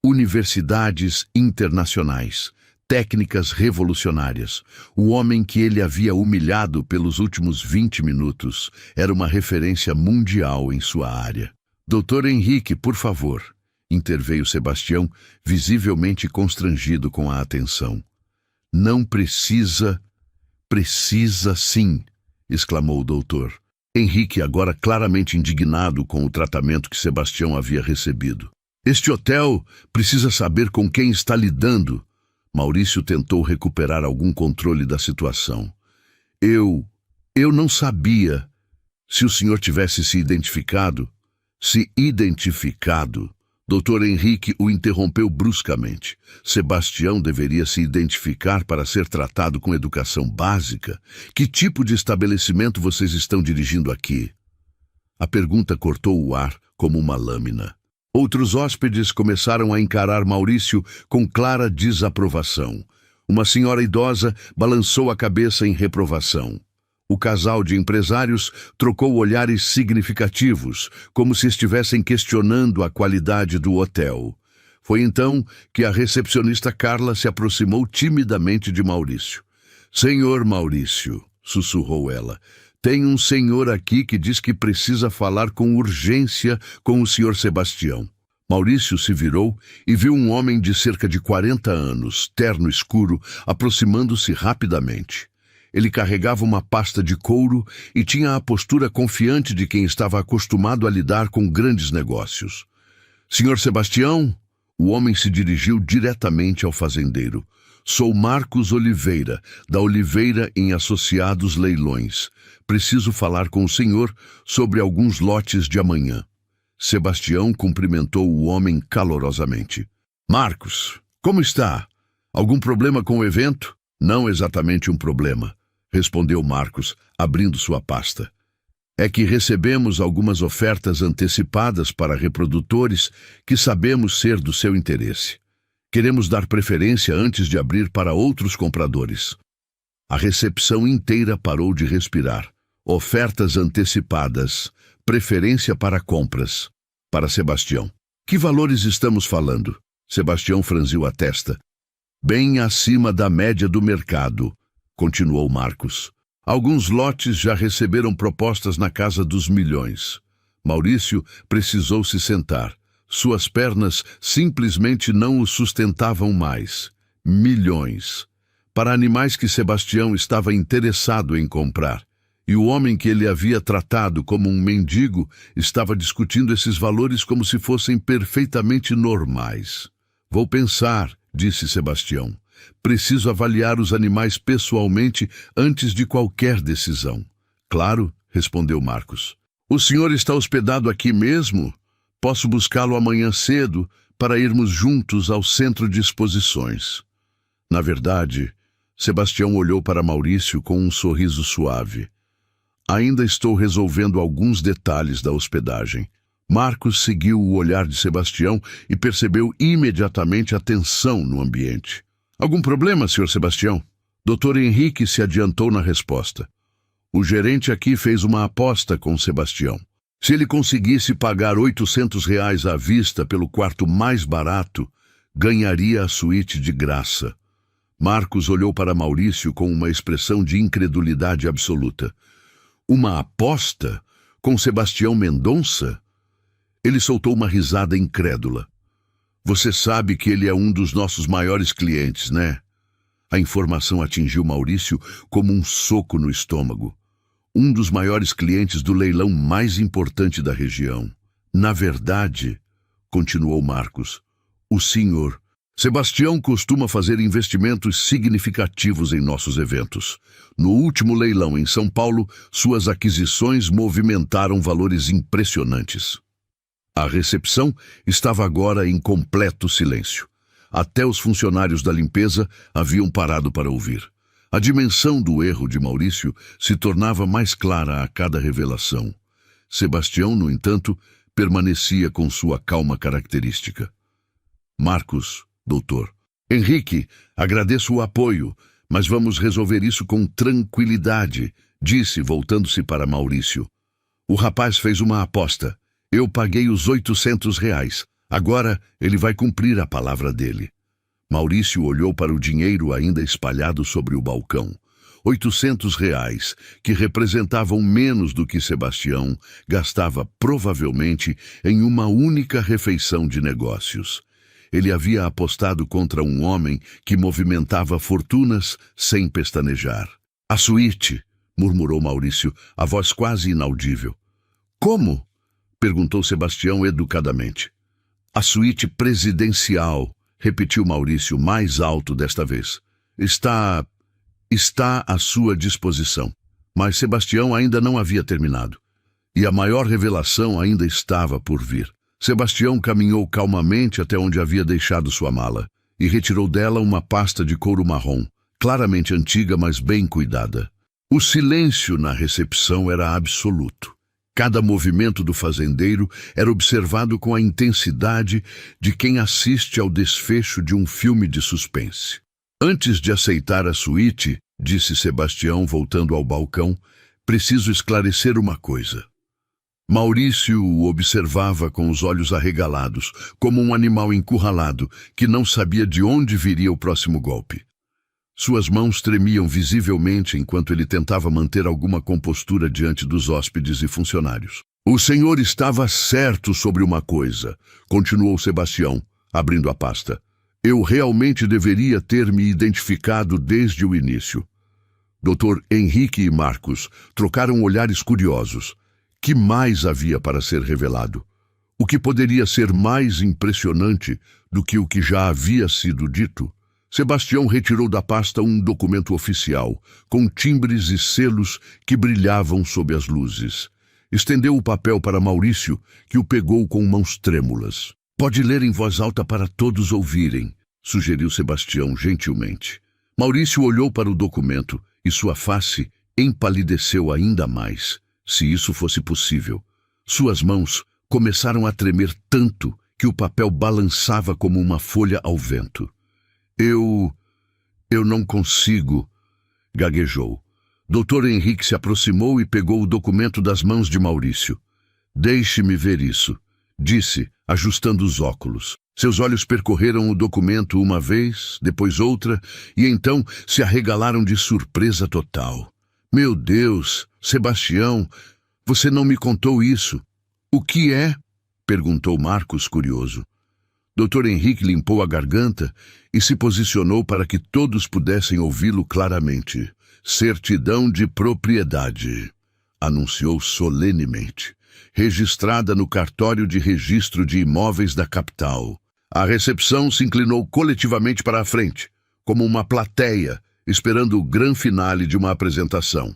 Universidades internacionais, técnicas revolucionárias. O homem que ele havia humilhado pelos últimos 20 minutos era uma referência mundial em sua área. Dr. Henrique, por favor, interveio Sebastião, visivelmente constrangido com a atenção. Não precisa... Precisa sim, exclamou o doutor. Henrique, agora claramente indignado com o tratamento que Sebastião havia recebido. Este hotel precisa saber com quem está lidando. Maurício tentou recuperar algum controle da situação. Eu não sabia. Se o senhor tivesse se identificado... Dr. Henrique o interrompeu bruscamente. Sebastião deveria se identificar para ser tratado com educação básica. Que tipo de estabelecimento vocês estão dirigindo aqui? A pergunta cortou o ar como uma lâmina. Outros hóspedes começaram a encarar Maurício com clara desaprovação. Uma senhora idosa balançou a cabeça em reprovação. O casal de empresários trocou olhares significativos, como se estivessem questionando a qualidade do hotel. Foi então que a recepcionista Carla se aproximou timidamente de Maurício. Senhor Maurício, sussurrou ela, tem um senhor aqui que diz que precisa falar com urgência com o senhor Sebastião. Maurício se virou e viu um homem de cerca de 40 anos, terno escuro, aproximando-se rapidamente. Ele carregava uma pasta de couro e tinha a postura confiante de quem estava acostumado a lidar com grandes negócios. Senhor Sebastião? O homem se dirigiu diretamente ao fazendeiro. Sou Marcos Oliveira, da Oliveira em Associados Leilões. Preciso falar com o senhor sobre alguns lotes de amanhã. Sebastião cumprimentou o homem calorosamente. Marcos, como está? Algum problema com o evento? Não exatamente um problema, respondeu Marcos, abrindo sua pasta. É que recebemos algumas ofertas antecipadas para reprodutores que sabemos ser do seu interesse. Queremos dar preferência antes de abrir para outros compradores. A recepção inteira parou de respirar. Ofertas antecipadas. preferência para compras. Para Sebastião. Que valores estamos falando? Sebastião franziu a testa. Bem acima da média do mercado, continuou Marcos. Alguns lotes já receberam propostas na casa dos milhões. Maurício precisou se sentar. Suas pernas simplesmente não o sustentavam mais. Milhões. Para animais que Sebastião estava interessado em comprar. E o homem que ele havia tratado como um mendigo estava discutindo esses valores como se fossem perfeitamente normais. Vou pensar, disse Sebastião. Preciso avaliar os animais pessoalmente antes de qualquer decisão. Claro, respondeu Marcos. O senhor está hospedado aqui mesmo? Posso buscá-lo amanhã cedo para irmos juntos ao centro de exposições. Na verdade, Sebastião olhou para Maurício com um sorriso suave. Ainda estou resolvendo alguns detalhes da hospedagem. Marcos seguiu o olhar de Sebastião e percebeu imediatamente a tensão no ambiente. Algum problema, Sr. Sebastião? Dr. Henrique se adiantou na resposta. O gerente aqui fez uma aposta com Sebastião. Se ele conseguisse pagar R$ 800 à vista pelo quarto mais barato, ganharia a suíte de graça. Marcos olhou para Maurício com uma expressão de incredulidade absoluta. Uma aposta? Com Sebastião Mendonça? Ele soltou uma risada incrédula. Você sabe que ele é um dos nossos maiores clientes, né? A informação atingiu Maurício como um soco no estômago. Um dos maiores clientes do leilão mais importante da região. Na verdade, continuou Marcos, o senhor... Sebastião costuma fazer investimentos significativos em nossos eventos. No último leilão em São Paulo, suas aquisições movimentaram valores impressionantes. A recepção estava agora em completo silêncio. Até os funcionários da limpeza haviam parado para ouvir. A dimensão do erro de Maurício se tornava mais clara a cada revelação. Sebastião, no entanto, permanecia com sua calma característica. Marcos, doutor. Henrique, agradeço o apoio, mas vamos resolver isso com tranquilidade, disse, voltando-se para Maurício. O rapaz fez uma aposta. Eu paguei os R$ 800. Agora ele vai cumprir a palavra dele. Maurício olhou para o dinheiro ainda espalhado sobre o balcão. R$ 800, que representavam menos do que Sebastião gastava provavelmente em uma única refeição de negócios. Ele havia apostado contra um homem que movimentava fortunas sem pestanejar. A suíte, murmurou Maurício, a voz quase inaudível. Como? Perguntou Sebastião educadamente. A suíte presidencial, repetiu Maurício mais alto desta vez. Está à sua disposição. Mas Sebastião ainda não havia terminado. E a maior revelação ainda estava por vir. Sebastião caminhou calmamente até onde havia deixado sua mala e retirou dela uma pasta de couro marrom, claramente antiga, mas bem cuidada. O silêncio na recepção era absoluto. Cada movimento do fazendeiro era observado com a intensidade de quem assiste ao desfecho de um filme de suspense. Antes de aceitar a suíte, disse Sebastião voltando ao balcão, preciso esclarecer uma coisa. Maurício o observava com os olhos arregalados, como um animal encurralado que não sabia de onde viria o próximo golpe. Suas mãos tremiam visivelmente enquanto ele tentava manter alguma compostura diante dos hóspedes e funcionários. O senhor estava certo sobre uma coisa, continuou Sebastião, abrindo a pasta. Eu realmente deveria ter me identificado desde o início. Dr. Henrique e Marcos trocaram olhares curiosos. Que mais havia para ser revelado? O que poderia ser mais impressionante do que o que já havia sido dito? Sebastião retirou da pasta um documento oficial, com timbres e selos que brilhavam sob as luzes. Estendeu o papel para Maurício, que o pegou com mãos trêmulas. Pode ler em voz alta para todos ouvirem, sugeriu Sebastião gentilmente. Maurício olhou para o documento e sua face empalideceu ainda mais. Se isso fosse possível. Suas mãos começaram a tremer tanto que o papel balançava como uma folha ao vento. Eu não consigo, gaguejou. Dr. Henrique se aproximou e pegou o documento das mãos de Maurício. Deixe-me ver isso, disse, ajustando os óculos. Seus olhos percorreram o documento uma vez, depois outra, e então se arregalaram de surpresa total. Meu Deus, Sebastião, você não me contou isso. O que é? Perguntou Marcos, curioso. Dr. Henrique limpou a garganta e se posicionou para que todos pudessem ouvi-lo claramente. Certidão de propriedade, anunciou solenemente, registrada no cartório de registro de imóveis da capital. A recepção se inclinou coletivamente para a frente, como uma plateia, esperando o grande finale de uma apresentação.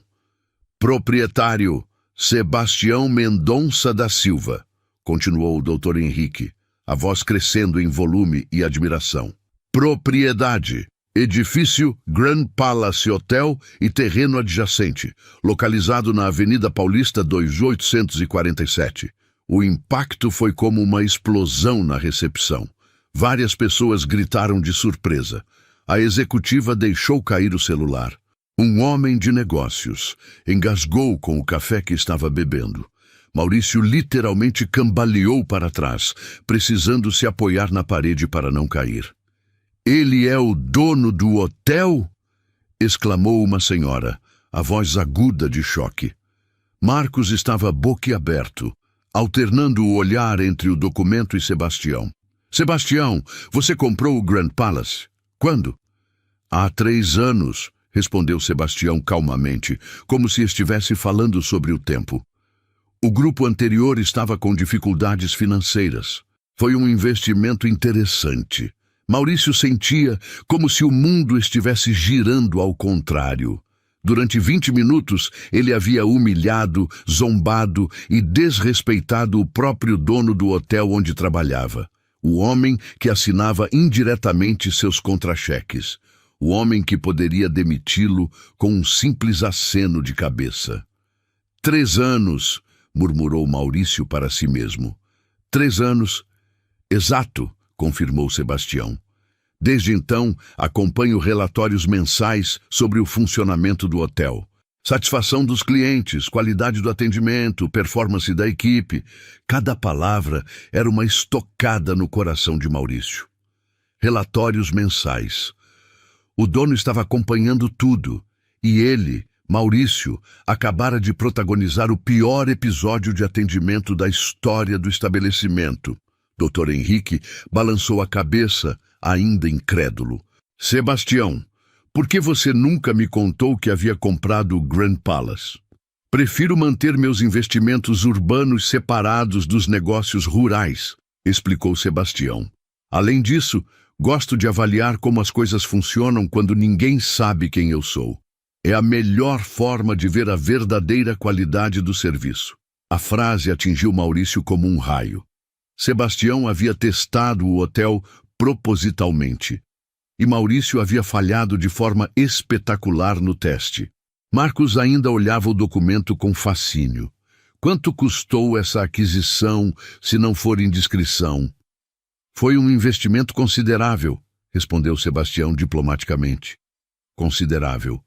Proprietário Sebastião Mendonça da Silva, continuou o Dr. Henrique, a voz crescendo em volume e admiração. Propriedade: edifício Grand Palace Hotel e terreno adjacente, localizado na Avenida Paulista 2847. O impacto foi como uma explosão na recepção. Várias pessoas gritaram de surpresa. A executiva deixou cair o celular. Um homem de negócios engasgou com o café que estava bebendo. Maurício literalmente cambaleou para trás, precisando se apoiar na parede para não cair. Ele é o dono do hotel? Exclamou uma senhora, a voz aguda de choque. Marcos estava boquiaberto, alternando o olhar entre o documento e Sebastião. Sebastião, você comprou o Grand Palace? Quando? Há 3 anos, respondeu Sebastião calmamente, como se estivesse falando sobre o tempo. O grupo anterior estava com dificuldades financeiras. Foi um investimento interessante. Maurício sentia como se o mundo estivesse girando ao contrário. Durante 20 minutos, ele havia humilhado, zombado e desrespeitado o próprio dono do hotel onde trabalhava. O homem que assinava indiretamente seus contra-cheques. O homem que poderia demiti-lo com um simples aceno de cabeça. 3 anos, murmurou Maurício para si mesmo. 3 anos. Exato, confirmou Sebastião. Desde então, acompanho relatórios mensais sobre o funcionamento do hotel. Satisfação dos clientes, qualidade do atendimento, performance da equipe. Cada palavra era uma estocada no coração de Maurício. Relatórios mensais. O dono estava acompanhando tudo, e ele, Maurício, acabara de protagonizar o pior episódio de atendimento da história do estabelecimento. Dr. Henrique balançou a cabeça, ainda incrédulo. Sebastião, por que você nunca me contou que havia comprado o Grand Palace? Prefiro manter meus investimentos urbanos separados dos negócios rurais, explicou Sebastião. Além disso, gosto de avaliar como as coisas funcionam quando ninguém sabe quem eu sou. É a melhor forma de ver a verdadeira qualidade do serviço. A frase atingiu Maurício como um raio. Sebastião havia testado o hotel propositalmente, e Maurício havia falhado de forma espetacular no teste. Marcos ainda olhava o documento com fascínio. Quanto custou essa aquisição, se não for indiscrição? Foi um investimento considerável, respondeu Sebastião diplomaticamente. Considerável.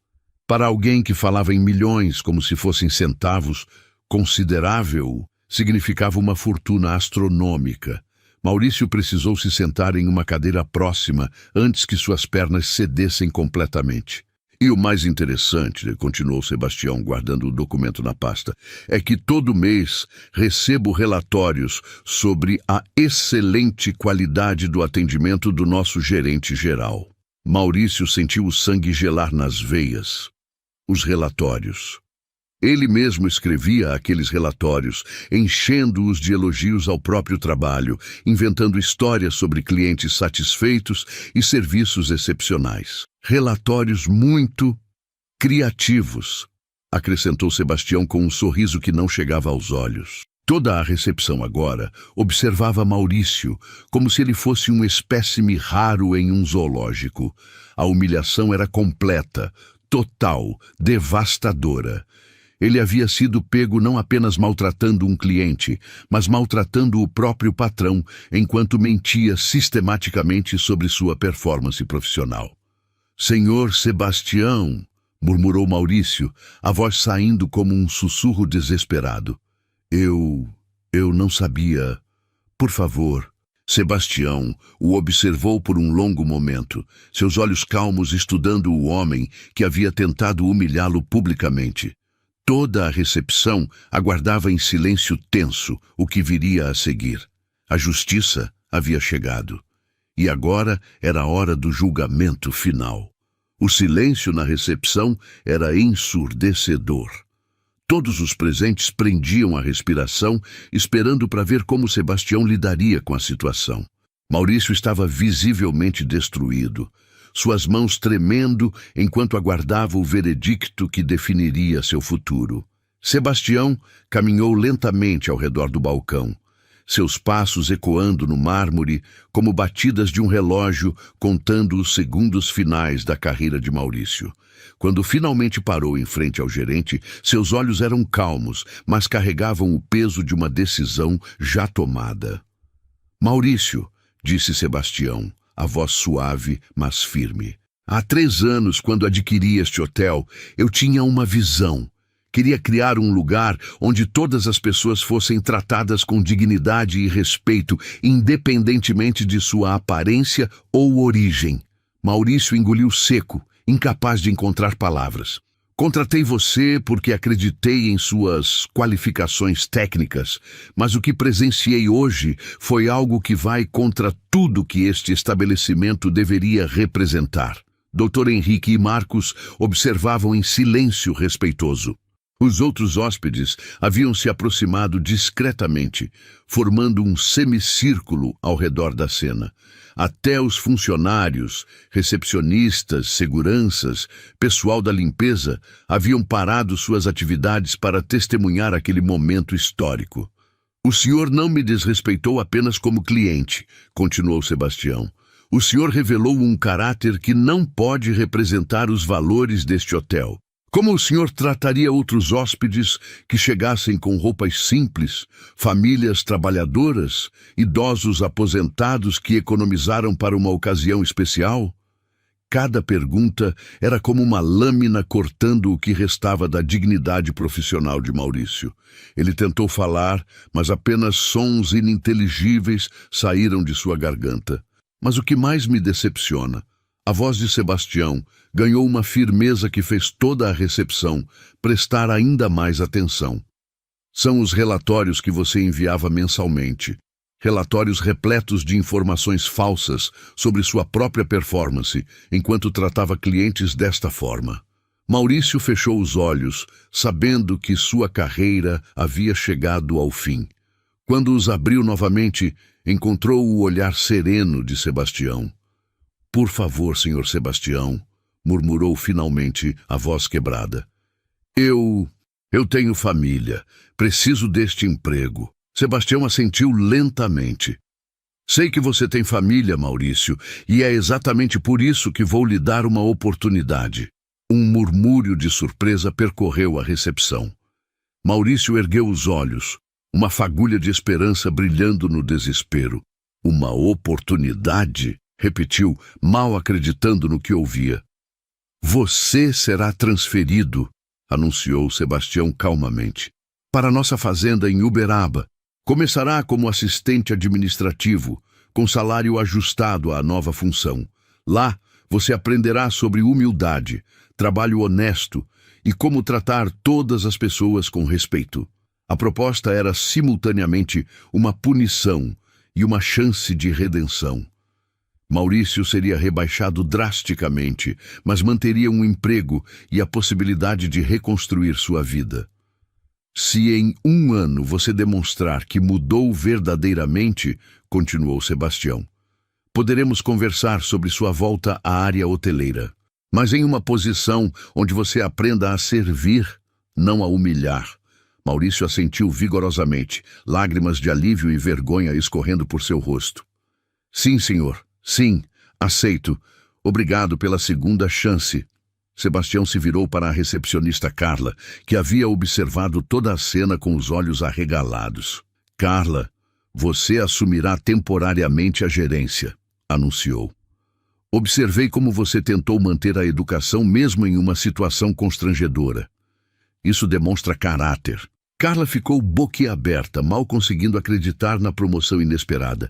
Para alguém que falava em milhões como se fossem centavos, considerável significava uma fortuna astronômica. Maurício precisou se sentar em uma cadeira próxima antes que suas pernas cedessem completamente. E o mais interessante, continuou Sebastião, guardando o documento na pasta, é que todo mês recebo relatórios sobre a excelente qualidade do atendimento do nosso gerente geral. Maurício sentiu o sangue gelar nas veias. Os relatórios. Ele mesmo escrevia aqueles relatórios, enchendo-os de elogios ao próprio trabalho, inventando histórias sobre clientes satisfeitos e serviços excepcionais. Relatórios muito criativos, acrescentou Sebastião com um sorriso que não chegava aos olhos. Toda a recepção agora observava Maurício, como se ele fosse um espécime raro em um zoológico. A humilhação era completa, total, devastadora. Ele havia sido pego não apenas maltratando um cliente, mas maltratando o próprio patrão, enquanto mentia sistematicamente sobre sua performance profissional. Senhor Sebastião, murmurou Maurício, a voz saindo como um sussurro desesperado. Eu Eu não sabia. Por favor. Sebastião o observou por um longo momento, seus olhos calmos estudando o homem que havia tentado humilhá-lo publicamente. Toda a recepção aguardava em silêncio tenso o que viria a seguir. A justiça havia chegado. E agora era a hora do julgamento final. O silêncio na recepção era ensurdecedor. Todos os presentes prendiam a respiração, esperando para ver como Sebastião lidaria com a situação. Maurício estava visivelmente destruído, suas mãos tremendo enquanto aguardava o veredicto que definiria seu futuro. Sebastião caminhou lentamente ao redor do balcão, seus passos ecoando no mármore como batidas de um relógio contando os segundos finais da carreira de Maurício. Quando finalmente parou em frente ao gerente, seus olhos eram calmos, mas carregavam o peso de uma decisão já tomada. Maurício, disse Sebastião, a voz suave, mas firme. Há 3 anos, quando adquiri este hotel, eu tinha uma visão. Queria criar um lugar onde todas as pessoas fossem tratadas com dignidade e respeito, independentemente de sua aparência ou origem. Maurício engoliu seco, incapaz de encontrar palavras. Contratei você porque acreditei em suas qualificações técnicas, mas o que presenciei hoje foi algo que vai contra tudo que este estabelecimento deveria representar. Dr. Henrique e Marcos observavam em silêncio respeitoso. Os outros hóspedes haviam se aproximado discretamente, formando um semicírculo ao redor da cena. Até os funcionários, recepcionistas, seguranças, pessoal da limpeza haviam parado suas atividades para testemunhar aquele momento histórico. O senhor não me desrespeitou apenas como cliente, continuou Sebastião. O senhor revelou um caráter que não pode representar os valores deste hotel. Como o senhor trataria outros hóspedes que chegassem com roupas simples, famílias trabalhadoras, idosos aposentados que economizaram para uma ocasião especial? Cada pergunta era como uma lâmina cortando o que restava da dignidade profissional de Maurício. Ele tentou falar, mas apenas sons ininteligíveis saíram de sua garganta. Mas o que mais me decepciona, a voz de Sebastião ganhou uma firmeza que fez toda a recepção prestar ainda mais atenção. São os relatórios que você enviava mensalmente. Relatórios repletos de informações falsas sobre sua própria performance, enquanto tratava clientes desta forma. Maurício fechou os olhos, sabendo que sua carreira havia chegado ao fim. Quando os abriu novamente, encontrou o olhar sereno de Sebastião. Por favor, senhor Sebastião, murmurou finalmente a voz quebrada. Eu tenho família. Preciso deste emprego. Sebastião assentiu lentamente. Sei que você tem família, Maurício, e é exatamente por isso que vou lhe dar uma oportunidade. Um murmúrio de surpresa percorreu a recepção. Maurício ergueu os olhos, uma fagulha de esperança brilhando no desespero. Uma oportunidade? Repetiu, mal acreditando no que ouvia. Você será transferido, anunciou Sebastião calmamente, para nossa fazenda em Uberaba. Começará como assistente administrativo, com salário ajustado à nova função. Lá, você aprenderá sobre humildade, trabalho honesto e como tratar todas as pessoas com respeito. A proposta era simultaneamente uma punição e uma chance de redenção. Maurício seria rebaixado drasticamente, mas manteria um emprego e a possibilidade de reconstruir sua vida. Se em 1 ano você demonstrar que mudou verdadeiramente, continuou Sebastião, poderemos conversar sobre sua volta à área hoteleira, mas em uma posição onde você aprenda a servir, não a humilhar. Maurício assentiu vigorosamente, lágrimas de alívio e vergonha escorrendo por seu rosto. Sim, senhor. Sim, aceito. Obrigado pela segunda chance. Sebastião se virou para a recepcionista Carla, que havia observado toda a cena com os olhos arregalados. Carla, você assumirá temporariamente a gerência, anunciou. Observei como você tentou manter a educação mesmo em uma situação constrangedora. Isso demonstra caráter. Carla ficou boquiaberta, mal conseguindo acreditar na promoção inesperada.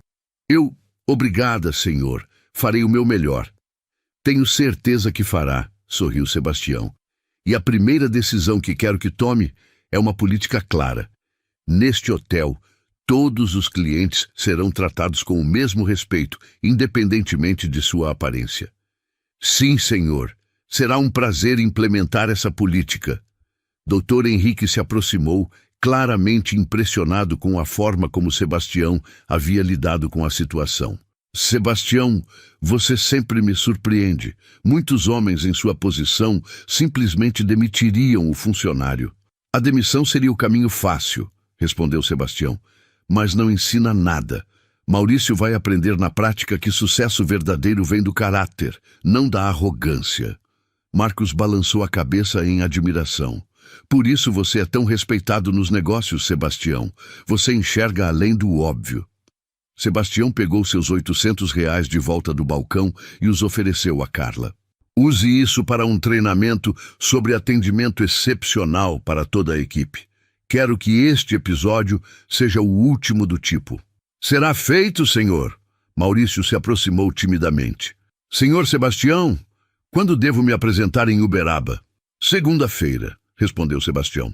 Obrigada, senhor. Farei o meu melhor. Tenho certeza que fará, sorriu Sebastião. E a primeira decisão que quero que tome é uma política clara. Neste hotel, todos os clientes serão tratados com o mesmo respeito, independentemente de sua aparência. Sim, senhor. Será um prazer implementar essa política. Dr. Henrique se aproximou, claramente impressionado com a forma como Sebastião havia lidado com a situação. Sebastião, você sempre me surpreende. Muitos homens em sua posição simplesmente demitiriam o funcionário. A demissão seria o caminho fácil, respondeu Sebastião, mas não ensina nada. Maurício vai aprender na prática que sucesso verdadeiro vem do caráter, não da arrogância. Marcos balançou a cabeça em admiração. Por isso você é tão respeitado nos negócios, Sebastião. Você enxerga além do óbvio. Sebastião pegou seus R$ 800 de volta do balcão e os ofereceu a Carla. Use isso para um treinamento sobre atendimento excepcional para toda a equipe. Quero que este episódio seja o último do tipo. Será feito, senhor. Maurício se aproximou timidamente. Senhor Sebastião, quando devo me apresentar em Uberaba? Segunda-feira, respondeu Sebastião.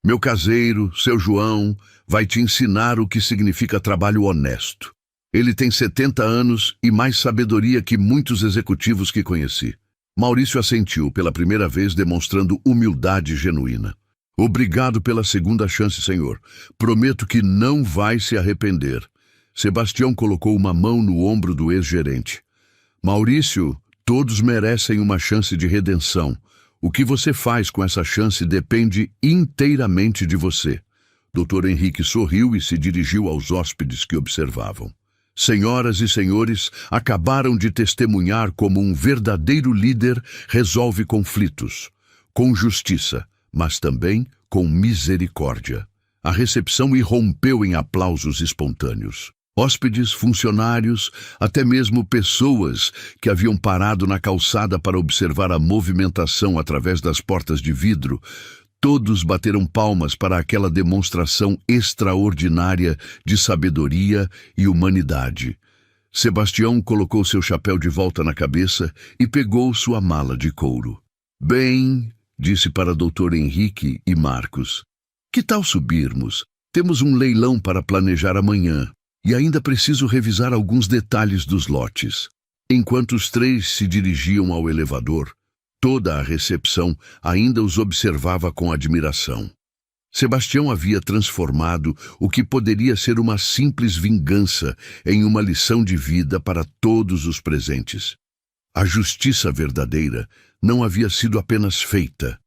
Meu caseiro, seu João, vai te ensinar o que significa trabalho honesto. Ele tem 70 anos e mais sabedoria que muitos executivos que conheci. Maurício assentiu pela primeira vez, demonstrando humildade genuína. Obrigado pela segunda chance, senhor. Prometo que não vai se arrepender. Sebastião colocou uma mão no ombro do ex-gerente. Maurício, todos merecem uma chance de redenção. O que você faz com essa chance depende inteiramente de você. Dr. Henrique sorriu e se dirigiu aos hóspedes que observavam. Senhoras e senhores, acabaram de testemunhar como um verdadeiro líder resolve conflitos, com justiça, mas também com misericórdia. A recepção irrompeu em aplausos espontâneos. Hóspedes, funcionários, até mesmo pessoas que haviam parado na calçada para observar a movimentação através das portas de vidro, todos bateram palmas para aquela demonstração extraordinária de sabedoria e humanidade. Sebastião colocou seu chapéu de volta na cabeça e pegou sua mala de couro. Bem, disse para Dr. Henrique e Marcos, que tal subirmos? Temos um leilão para planejar amanhã. E ainda preciso revisar alguns detalhes dos lotes. Enquanto os três se dirigiam ao elevador, toda a recepção ainda os observava com admiração. Sebastião havia transformado o que poderia ser uma simples vingança em uma lição de vida para todos os presentes. A justiça verdadeira não havia sido apenas feita.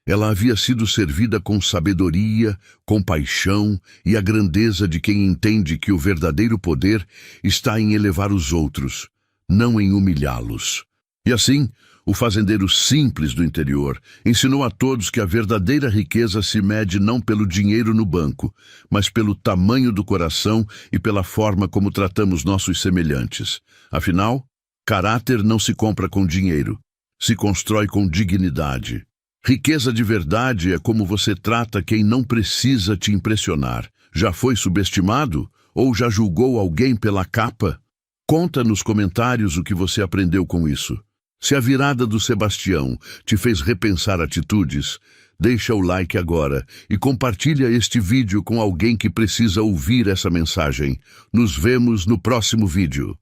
Ela havia sido servida com sabedoria, compaixão e a grandeza de quem entende que o verdadeiro poder está em elevar os outros, não em humilhá-los. E assim, o fazendeiro simples do interior ensinou a todos que a verdadeira riqueza se mede não pelo dinheiro no banco, mas pelo tamanho do coração e pela forma como tratamos nossos semelhantes. Afinal, caráter não se compra com dinheiro, se constrói com dignidade. Riqueza de verdade é como você trata quem não precisa te impressionar. Já foi subestimado? Ou já julgou alguém pela capa? Conta nos comentários o que você aprendeu com isso. Se a virada do Sebastião te fez repensar atitudes, deixa o like agora e compartilha este vídeo com alguém que precisa ouvir essa mensagem. Nos vemos no próximo vídeo.